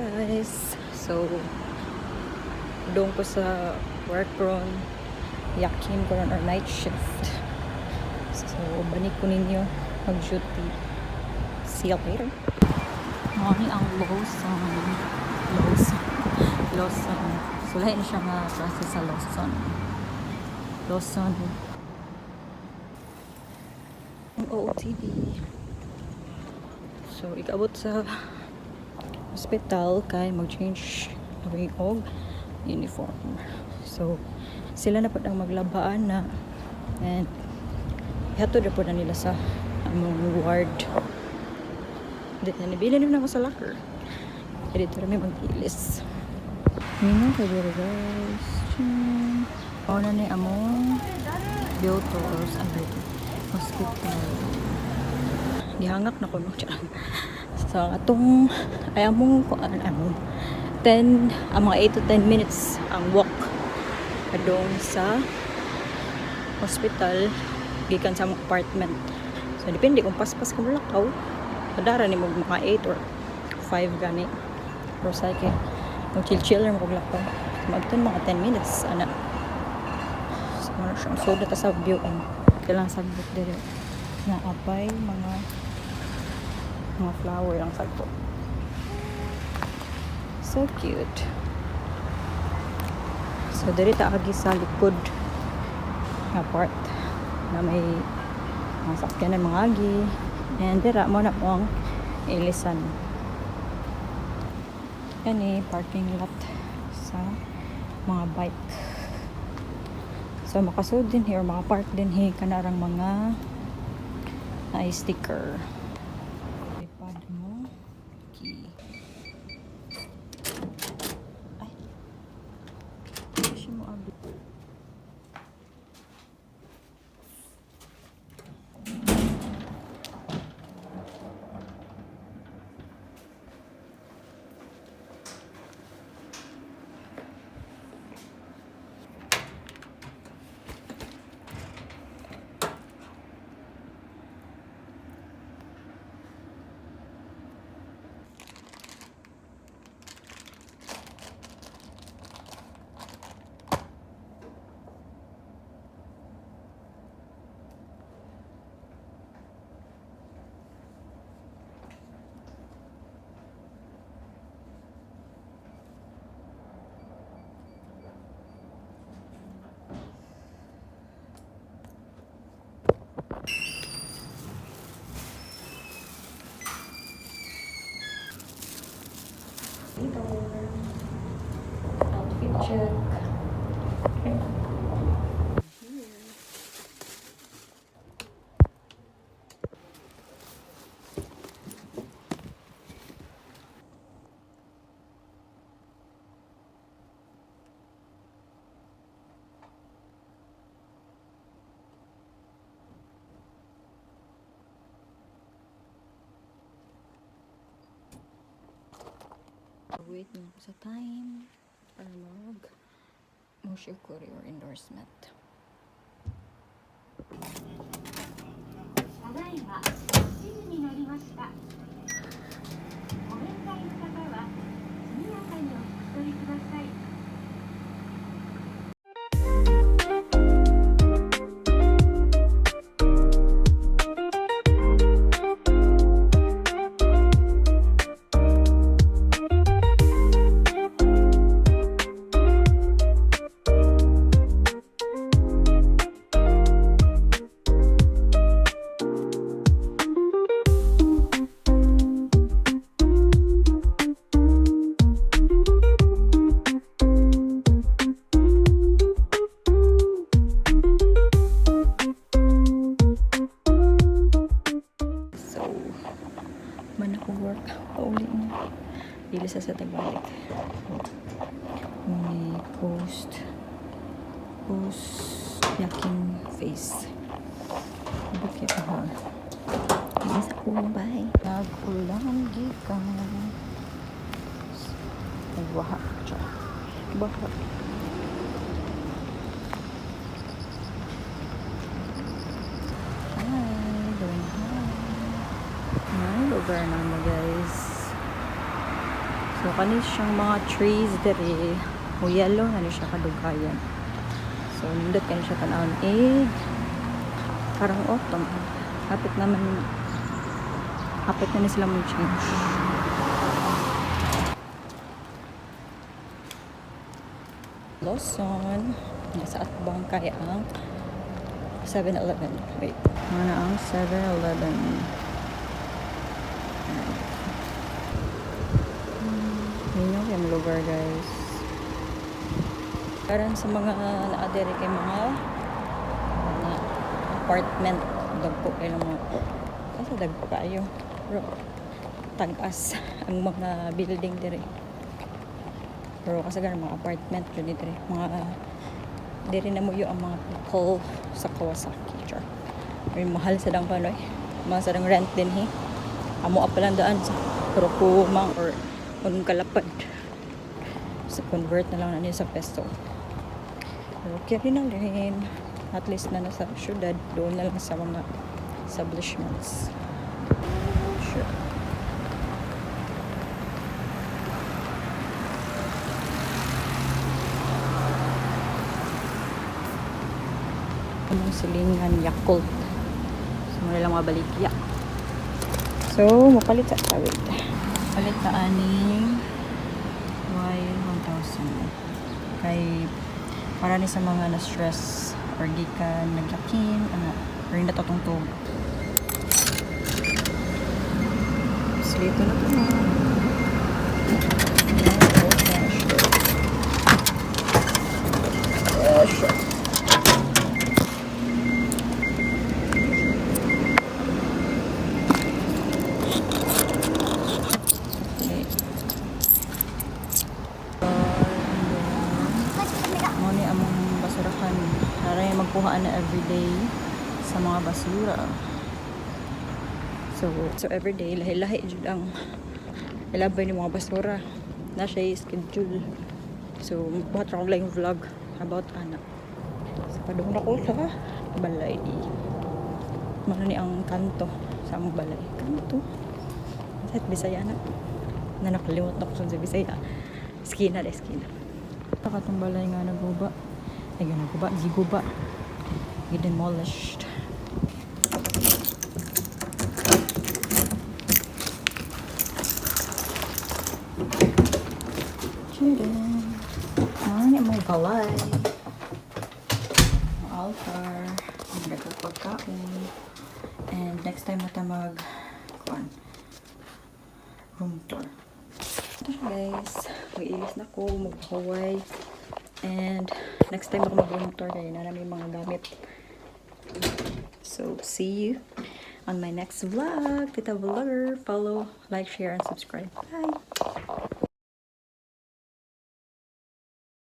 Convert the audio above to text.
guys. So doon ko sa work ron yakin ko ron or night shift. So banik ko ninyo mag duty. See you later. Morning ang Lawson. So lahat siya nga klase sa Lawson. Ang OOTD. So ikabot sa hospital kay mag-change away og uniform. So sila na po ang maglabaan na and hatod na po na nila sa among ward. Dito na nabili na ako sa locker. Kaya dito kami mag-ilis. Mino kayo guys. Ako na ni among Biotos hospital. Gihangak na ko no. So atong ay among 10 ang mga 8 to 10 minutes ang walk kadong sa hospital gikan sa among apartment. So depende kung paspas ka mulakaw kadara ni mo mga 8 or 5 gani. Pero sa kay mag chill lang mo lakaw. Magton mga 10 minutes ana. So ano siya so data sa view and kailangan sagbot dire na apay mga flower lang sagbot. So cute. So diri ta agi sa likod nga part na may mga sakyanan mga agi and dira mo na po ang ilisan. Kani parking lot sa mga bike. So makasud din here mga park din here kanarang mga na sticker. Ipad mo key. Kasi mo abi. Outfit check. Wait lang ako sa time para mag-share ko or endorsement. ただいま7時になりました。お弁会の方は速やかにお引き取りください。Man ako work pauli na dili sa tagbalik may post yaking face bukya ko ha sa kubay nagulang gikan baha lugar namin guys. So kanis siyang mga trees diri o yellow na ni siya kadugayan. So nindot kani siya tan-awon parang autumn. Hapit na ni sila mo change. Lawson. Nasa atbang kaya ang 7-Eleven. Wait. Ano ang 7-Eleven? Ninyo yung lugar, guys. Karon sa mga naadere kay mga apartment. Dagpo kayo ng mga kasi dagpo kayo. Pero tag-as ang mga building dire. Pero kasagaran mga apartment yun dire. Mga diri na muyo ang mga people sa Kawasaki. Char. May mahal sa dang kanoy. Mga sa dang rent din hi. Amo pa lang daan sa pero kumang or kung kalapad. So convert na lang na niya sa peso. Pero okay na rin. At least na nasa syudad. Doon na lang sa mga establishments. Sure. Anong silingan Yakult. So, muna lang mabalikya. So, mapalit sa tawid. Palit na aning Y1000. Kay, para ni sa mga na-stress or gikan, naglakin, or natatungtog. Slito na ito na. Muna among basurahan. Para magkuhaan na everyday sa mga basura. So everyday, lahi-lahi jud ang ilabay ni mga basura. Na siya schedule. So, magbuhat akong lang yung vlog about anak. So, padung na ko sa balay. Ano ni ang kanto sa among balay. Kanto? Sa Bisaya na. Na nakalimot na ko sa Bisaya. Skina na, skina. Katong balay nga naguba. Ay, naguba. Giguba. Demolished. Ano may balay. Altar. Nagkakapagkaon. And next time na tayo room tour. Ito siya, guys. Mag-ilis na ko. Mag-Hawaii. And next time ako mag-room tour kaya na namin mga gamit. So, see you on my next vlog. Tita Vlogger. Follow, like, share, and subscribe. Bye!